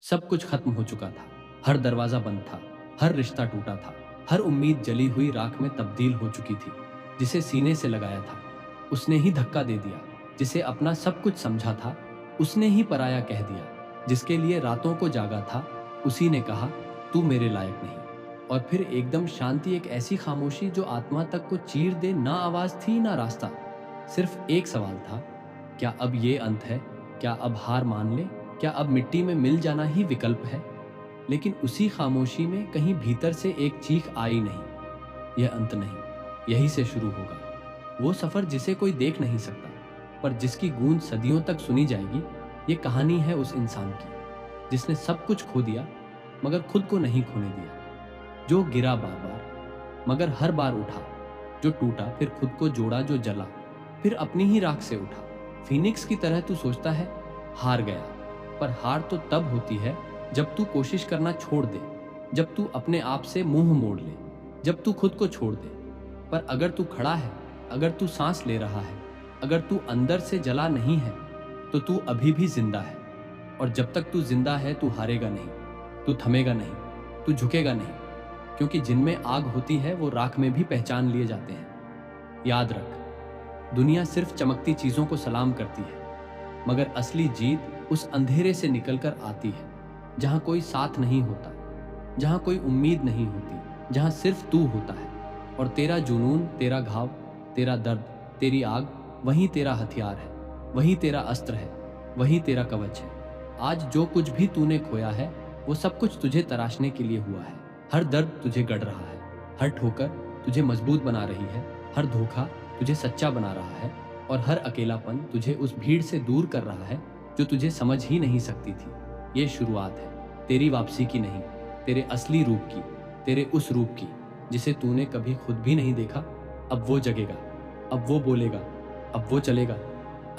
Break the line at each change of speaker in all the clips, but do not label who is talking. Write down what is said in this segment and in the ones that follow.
सब कुछ खत्म हो चुका था। हर दरवाजा बंद था, हर रिश्ता टूटा था, हर उम्मीद जली हुई राख में तब्दील हो चुकी थी। जिसे सीने से लगाया था उसने ही धक्का दे दिया, जिसे अपना सब कुछ समझा था उसने ही पराया कह दिया, जिसके लिए रातों को जागा था उसी ने कहा तू मेरे लायक नहीं। और फिर एकदम शांति, एक ऐसी खामोशी जो आत्मा तक को चीर दे। ना आवाज थी ना रास्ता, सिर्फ एक सवाल था, क्या अब ये अंत है? क्या अब हार मान ले? क्या अब मिट्टी में मिल जाना ही विकल्प है? लेकिन उसी खामोशी में कहीं भीतर से एक चीख आई, नहीं, यह अंत नहीं, यही से शुरू होगा। वो सफर जिसे कोई देख नहीं सकता, पर जिसकी गूंज सदियों तक सुनी जाएगी। ये कहानी है उस इंसान की जिसने सब कुछ खो दिया मगर खुद को नहीं खोने दिया, जो गिरा बार बार मगर हर बार उठा, जो टूटा फिर खुद को जोड़ा, जो जला फिर अपनी ही राख से उठा। फीनिक्स की तरह तू सोचता है हार गया, पर हार तो तब होती है जब तू कोशिश करना छोड़ दे, जब तू अपने आप से मुंह मोड़ ले, जब तू खुद को छोड़ दे। पर अगर तू खड़ा है, अगर तू सांस ले रहा है, अगर तू अंदर से जला नहीं है, तो तू अभी भी जिंदा है। और जब तक तू जिंदा है तू हारेगा नहीं, तू थमेगा नहीं, तू झुकेगा नहीं, क्योंकि जिनमें आग होती है वो राख में भी पहचान लिए जाते हैं। याद रख, दुनिया सिर्फ चमकती चीजों को सलाम करती है, मगर असली जीत उस अंधेरे से निकलकर आती है जहां कोई साथ नहीं होता, जहां कोई उम्मीद नहीं होती, जहां सिर्फ तू होता है। और तेरा जुनून, तेरा घाव, तेरा दर्द, तेरी आग, वही तेरा हथियार है, वही तेरा अस्त्र है, वही तेरा कवच है। आज जो कुछ भी तूने खोया है वो सब कुछ तुझे तराशने के लिए हुआ है। हर दर्द तुझे गढ़ रहा है, हर ठोकर तुझे मजबूत बना रही है, हर धोखा तुझे सच्चा बना रहा है, और हर अकेलापन तुझे उस भीड़ से दूर कर रहा है जो तुझे समझ ही नहीं सकती थी। ये शुरुआत है तेरी वापसी की नहीं, तेरे असली रूप की, तेरे उस रूप की जिसे तूने कभी खुद भी नहीं देखा। अब वो जगेगा, अब वो बोलेगा, अब वो चलेगा,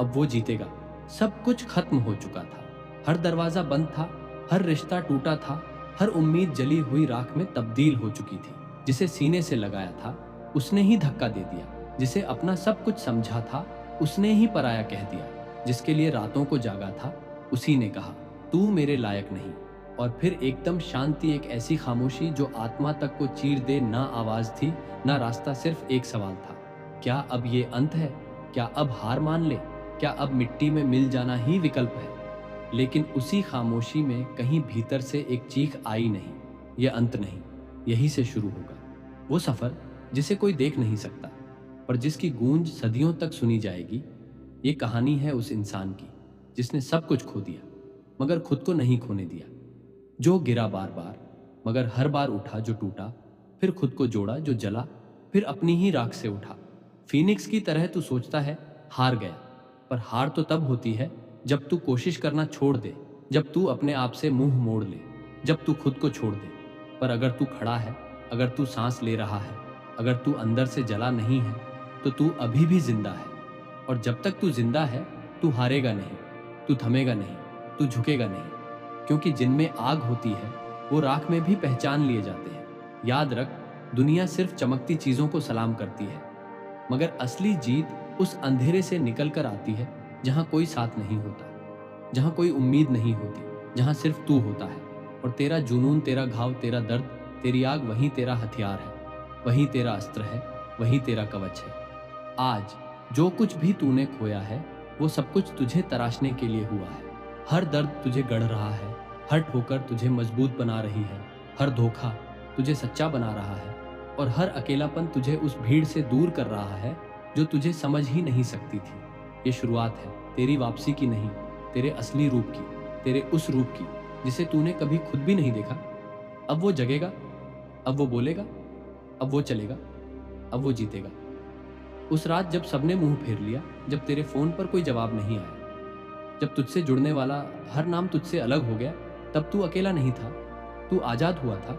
अब वो जीतेगा। सब कुछ खत्म हो चुका था, हर दरवाजा बंद था, हर रिश्ता टूटा था, हर उम्मीद जली हुई राख में तब्दील हो चुकी थी। जिसे सीने से लगाया था उसने ही धक्का दे दिया, जिसे अपना सब कुछ समझा था उसने ही पराया कह दिया, जिसके लिए रातों को जागा था उसी ने कहा तू मेरे लायक नहीं। और फिर एकदम शांति, एक ऐसी खामोशी जो आत्मा तक को चीर दे। ना आवाज थी ना रास्ता, सिर्फ एक सवाल था, क्या अब ये अंत है? क्या अब हार मान ले? क्या अब मिट्टी में मिल जाना ही विकल्प है? लेकिन उसी खामोशी में कहीं भीतर से एक चीख आई, नहीं, यह अंत नहीं, यही से शुरू होगा। वो सफर जिसे कोई देख नहीं सकता, पर जिसकी गूंज सदियों तक सुनी जाएगी। ये कहानी है उस इंसान की जिसने सब कुछ खो दिया मगर खुद को नहीं खोने दिया, जो गिरा बार बार मगर हर बार उठा, जो टूटा फिर खुद को जोड़ा, जो जला फिर अपनी ही राख से उठा। फीनिक्स की तरह तू सोचता है हार गया, पर हार तो तब होती है जब तू कोशिश करना छोड़ दे, जब तू अपने आप से मुंह मोड़ ले, जब तू खुद को छोड़ दे। पर अगर तू खड़ा है, अगर तू सांस ले रहा है, अगर तू अंदर से जला नहीं है, तो तू अभी भी जिंदा है। और जब तक तू जिंदा है तू हारेगा नहीं, तू थमेगा नहीं, तू झुकेगा नहीं, क्योंकि जिनमें आग होती है वो राख में भी पहचान लिए जाते हैं। याद रख, दुनिया सिर्फ चमकती चीजों को सलाम करती है, मगर असली जीत उस अंधेरे से निकल कर आती है जहां कोई साथ नहीं होता, जहां कोई उम्मीद नहीं होती, जहां सिर्फ तू होता है। और तेरा जुनून, तेरा घाव, तेरा दर्द, तेरी आग, वही तेरा हथियार है, वही तेरा अस्त्र है, वही तेरा कवच है। आज जो कुछ भी तूने खोया है वो सब कुछ तुझे तराशने के लिए हुआ है। हर दर्द तुझे गढ़ रहा है, हर ठोकर तुझे मजबूत बना रही है, हर धोखा तुझे सच्चा बना रहा है, और हर अकेलापन तुझे उस भीड़ से दूर कर रहा है जो तुझे समझ ही नहीं सकती थी। ये शुरुआत है तेरी वापसी की नहीं, तेरे असली रूप की, तेरे उस रूप की जिसे तूने कभी खुद भी नहीं देखा। अब वो जगेगा, अब वो बोलेगा, अब वो चलेगा, अब वो जीतेगा। उस रात जब सबने मुंह फेर लिया, जब तेरे फोन पर कोई जवाब नहीं आया, जब तुझसे जुड़ने वाला हर नाम तुझसे अलग हो गया, तब तू अकेला नहीं था, तू आजाद हुआ था।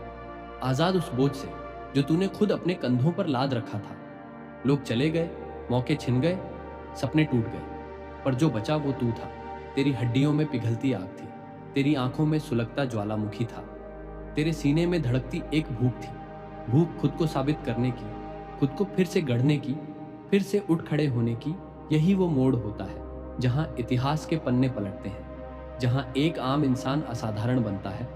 आजाद उस बोझ से जो तूने खुद अपने कंधों पर लाद रखा था। लोग चले गए, मौके छिन गए, सपने टूट गए, पर जो बचा वो तू था। तेरी हड्डियों में पिघलती आग थी, तेरी आंखों में सुलगता ज्वालामुखी था, तेरे सीने में धड़कती एक भूख थी, भूख खुद को साबित करने की, खुद को फिर से गढ़ने की, फिर से उठ खड़े होने की। यही वो मोड़ होता है जहां इतिहास के पन्ने पलटते हैं। जहां एक आम इंसान असाधारण बनता है,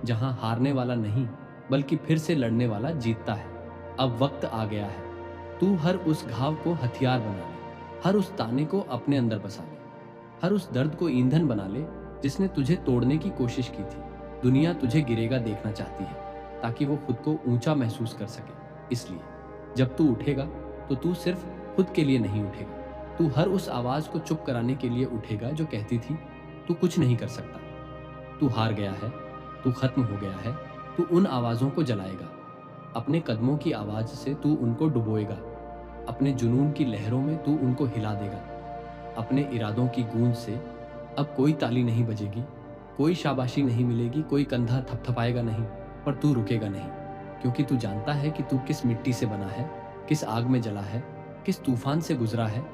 जहां हारने वाला नहीं बल्कि फिर से लड़ने वाला जीतता है। अब वक्त आ गया है, तू हर उस घाव को हथियार बना ले, हर उस ताने को अपने अंदर बसा ले, हर उस दर्द को ईंधन बना ले जिसने तुझे तोड़ने की कोशिश की थी। दुनिया तुझे गिरेगा देखना चाहती है ताकि वो खुद को ऊंचा महसूस कर सके। इसलिए जब तू उठेगा तो तू सिर्फ खुद के लिए नहीं उठेगा, तू हर उस आवाज को चुप कराने के लिए उठेगा जो कहती थी तू कुछ नहीं कर सकता, तू हार गया है, तू खत्म हो गया है। तू उन आवाजों को जलाएगा, अपने कदमों की आवाज से तू उनको डुबोएगा, अपने जुनून की लहरों में तू उनको हिला देगा। अपने इरादों की गूंज से अब कोई ताली नहीं बजेगी, कोई शाबाशी नहीं मिलेगी, कोई कंधा थपथपाएगा नहीं, पर तू रुकेगा नहीं, क्योंकि तू जानता है कि तू किस मिट्टी से बना है, किस आग में जला है, किस तूफान से गुजरा है।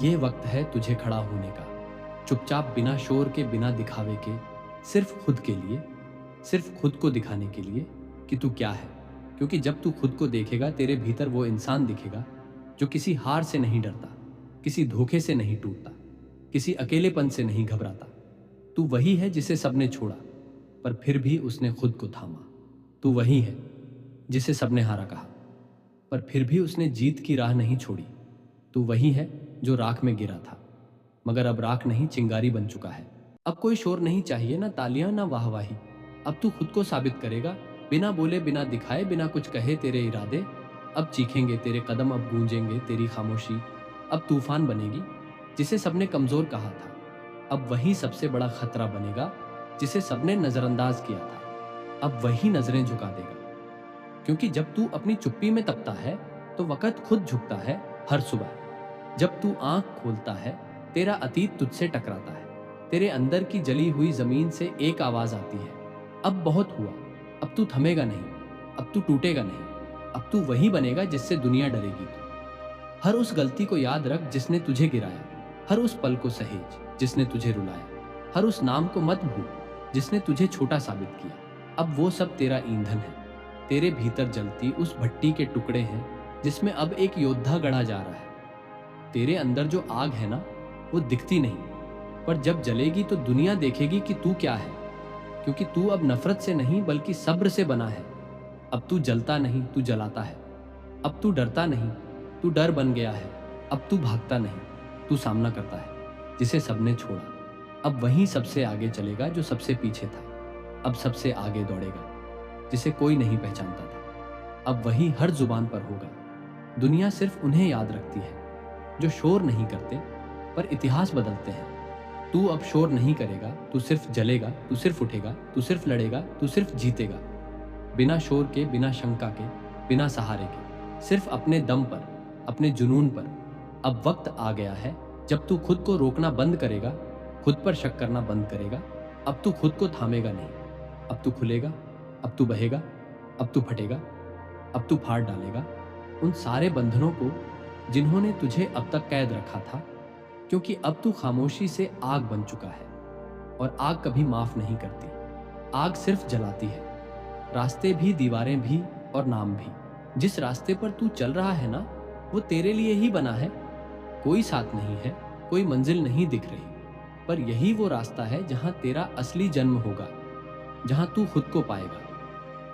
यह वक्त है तुझे खड़ा होने का, चुपचाप, बिना शोर के, बिना दिखावे के, सिर्फ खुद के लिए, सिर्फ खुद को दिखाने के लिए कि तू क्या है। क्योंकि जब तू खुद को देखेगा तेरे भीतर वो इंसान दिखेगा जो किसी हार से नहीं डरता, किसी धोखे से नहीं टूटता, किसी अकेलेपन से नहीं घबराता। तू वही है जिसे सबने छोड़ा पर फिर भी उसने खुद को थामा। तू वही है जिसे सबने हारा कहा पर फिर भी उसने जीत की राह नहीं छोड़ी। तू वही है जो राख में गिरा था मगर अब राख नहीं चिंगारी बन चुका है। अब कोई शोर नहीं चाहिए, ना तालियां ना वाहवाही। अब तू खुद को साबित करेगा, बिना बोले, बिना दिखाए, बिना कुछ कहे तेरे इरादे अब चीखेंगे, तेरे कदम अब गूंजेंगे, तेरी खामोशी अब तूफान बनेगी। जिसे सबने कमजोर कहा था अब वही सबसे बड़ा खतरा बनेगा, जिसे सबने नजरअंदाज किया था अब वही नजरें झुका देगा। क्योंकि जब तू अपनी चुप्पी में तपता है तो वक्त खुद झुकता है हर सुबह। जब तू आंख खोलता है तेरा अतीत तुझसे टकराता है, तेरे अंदर की जली हुई जमीन से एक आवाज आती है, अब बहुत हुआ, अब तू थमेगा नहीं, अब तू टूटेगा नहीं, अब तू वही बनेगा जिससे दुनिया डरेगी। हर उस गलती को याद रख जिसने तुझे गिराया, हर उस पल को सहेज जिसने तुझे रुलाया, हर उस नाम को मत भूल जिसने तुझे छोटा साबित किया। अब वो सब तेरा ईंधन है, तेरे भीतर जलती उस भट्टी के टुकड़े हैं जिसमें अब एक योद्धा गढ़ा जा रहा है। तेरे अंदर जो आग है ना वो दिखती नहीं, पर जब जलेगी तो दुनिया देखेगी कि तू क्या है। क्योंकि तू अब नफरत से नहीं बल्कि सब्र से बना है। अब तू जलता नहीं, तू जलाता है। अब तू डरता नहीं, तू डर बन गया है। अब तू भागता नहीं, तू सामना करता है। जिसे सबने छोड़ा अब वही सबसे आगे चलेगा जो सबसे पीछे था, अब सबसे आगे दौड़ेगा। जिसे कोई नहीं पहचानता था अब वही हर जुबान पर होगा। दुनिया सिर्फ उन्हें याद रखती है जो शोर नहीं करते पर इतिहास बदलते हैं। तू अब शोर नहीं करेगा, तू सिर्फ जलेगा, तू सिर्फ उठेगा, तू सिर्फ लड़ेगा, तू सिर्फ जीतेगा। बिना शोर के, बिना शंका के, बिना सहारे के, सिर्फ अपने दम पर, अपने जुनून पर। अब वक्त आ गया है जब तू खुद को रोकना बंद करेगा, खुद पर शक करना बंद करेगा। अब तू खुद को थामेगा नहीं, अब तू खुलेगा, अब तू बहेगा, अब तू फटेगा, अब तू फाड़ डालेगा उन सारे बंधनों को जिन्होंने तुझे अब तक कैद रखा था। क्योंकि अब तू खामोशी से आग बन चुका है और आग कभी माफ नहीं करती। आग सिर्फ जलाती है, रास्ते भी, दीवारें भी और नाम भी। जिस रास्ते पर तू चल रहा है ना वो तेरे लिए ही बना है। कोई साथ नहीं है, कोई मंजिल नहीं दिख रही, पर यही वो रास्ता है जहां तेरा असली जन्म होगा, जहां तू खुद को पाएगा।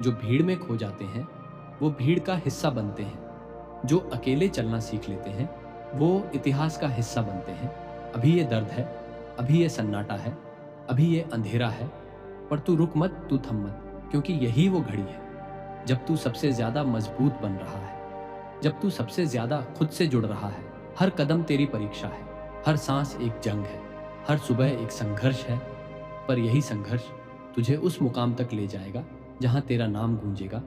जो भीड़ में खो जाते हैं वो भीड़ का हिस्सा बनते हैं, जो अकेले चलना सीख लेते हैं वो इतिहास का हिस्सा बनते हैं। अभी ये दर्द है, अभी ये सन्नाटा है, अभी ये अंधेरा है, पर तू रुक मत, तू थम मत, क्योंकि यही वो घड़ी है जब तू सबसे ज्यादा मजबूत बन रहा है, जब तू सबसे ज्यादा खुद से जुड़ रहा है। हर कदम तेरी परीक्षा है, हर सांस एक जंग है, हर सुबह एक संघर्ष है, पर यही संघर्ष तुझे उस मुकाम तक ले जाएगा जहां तेरा नाम गूंजेगा।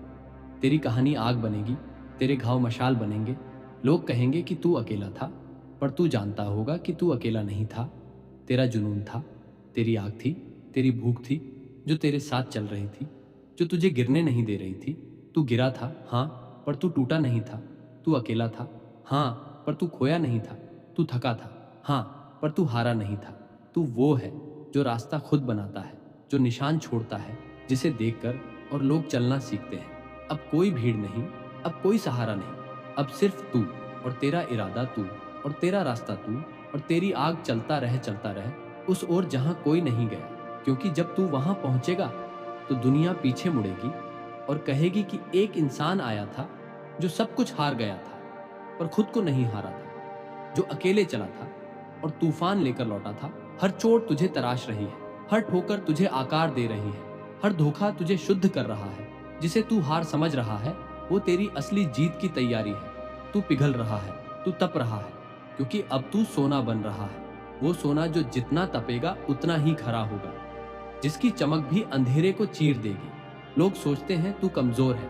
तेरी कहानी आग बनेगी, तेरे घाव मशाल बनेंगे। लोग कहेंगे कि तू अकेला था, पर तू जानता होगा कि तू अकेला नहीं था। तेरा जुनून था, तेरी आग थी, तेरी भूख थी जो तेरे साथ चल रही थी, जो तुझे गिरने नहीं दे रही थी। तू गिरा था हाँ, पर तू टूटा नहीं था। तू अकेला था हाँ, पर तू खोया नहीं था। तू थका था हाँ, पर तू हारा नहीं था। तू वो है जो रास्ता खुद बनाता है, जो निशान छोड़ता है, जिसे देखकर और लोग चलना सीखते हैं। अब कोई भीड़ नहीं, अब कोई सहारा नहीं, अब सिर्फ तू और तेरा इरादा, तू और तेरा रास्ता, तू और तेरी आग। चलता रह उस ओर जहां कोई नहीं गया, क्योंकि जब तू वहां पहुंचेगा तो दुनिया पीछे मुड़ेगी और कहेगी कि एक इंसान आया था जो सब कुछ हार गया था पर खुद को नहीं हारा था, जो अकेले चला था और तूफान लेकर लौटा था। हर चोट तुझे तराश रही है, हर ठोकर तुझे आकार दे रही है, हर धोखा तुझे शुद्ध कर रहा है। जिसे तू हार समझ रहा है वो तेरी असली जीत की तैयारी है। तू पिघल रहा है, तू तप रहा है, क्योंकि अब तू सोना बन रहा है। वो सोना जो जितना तपेगा उतना ही खरा होगा, जिसकी चमक भी अंधेरे को चीर देगी। लोग सोचते हैं तू कमजोर है,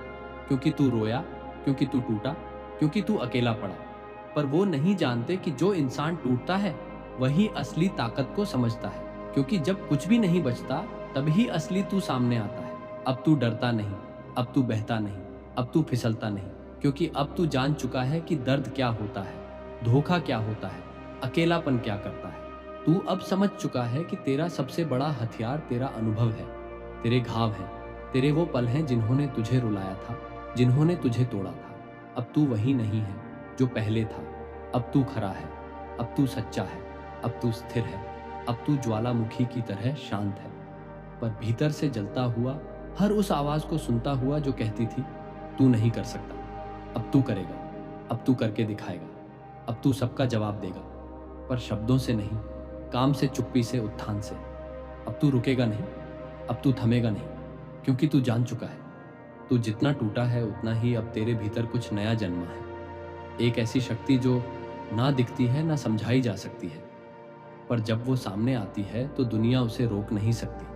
क्योंकि तू रोया, क्योंकि तू टूटा, क्योंकि तू अकेला पड़ा। पर वो नहीं जानते कि जो इंसान टूटता है वही असली ताकत को समझता है, क्योंकि जब कुछ भी नहीं बचता तभी असली तू सामने आता है। अब तू डरता नहीं, अब तू बहता नहीं, अब तू फिसलता नहीं, क्योंकि अब तू जान चुका है कि दर्द क्या होता है, धोखा क्या होता है, अकेलापन क्या करता है। तू अब समझ चुका है कि तेरा सबसे बड़ा हथियार तेरा अनुभव है, तेरे घाव हैं, तेरे वो पल हैं जिन्होंने तुझे रुलाया था, जिन्होंने तुझे तोड़ा था। अब तू वही नहीं है जो पहले था। अब तू खरा है, अब तू सच्चा है, अब तू स्थिर है, अब तू ज्वालामुखी की तरह शांत है, पर भीतर से जलता हुआ हर उस आवाज को सुनता हुआ जो कहती थी तू नहीं कर सकता। अब तू करेगा, अब तू करके दिखाएगा, अब तू सबका जवाब देगा, पर शब्दों से नहीं, काम से, चुप्पी से, उत्थान से। अब तू रुकेगा नहीं, अब तू थमेगा नहीं, क्योंकि तू जान चुका है तू जितना टूटा है उतना ही अब तेरे भीतर कुछ नया जन्मा है। एक ऐसी शक्ति जो ना दिखती है ना समझाई जा सकती है, पर जब वो सामने आती है तो दुनिया उसे रोक नहीं सकती।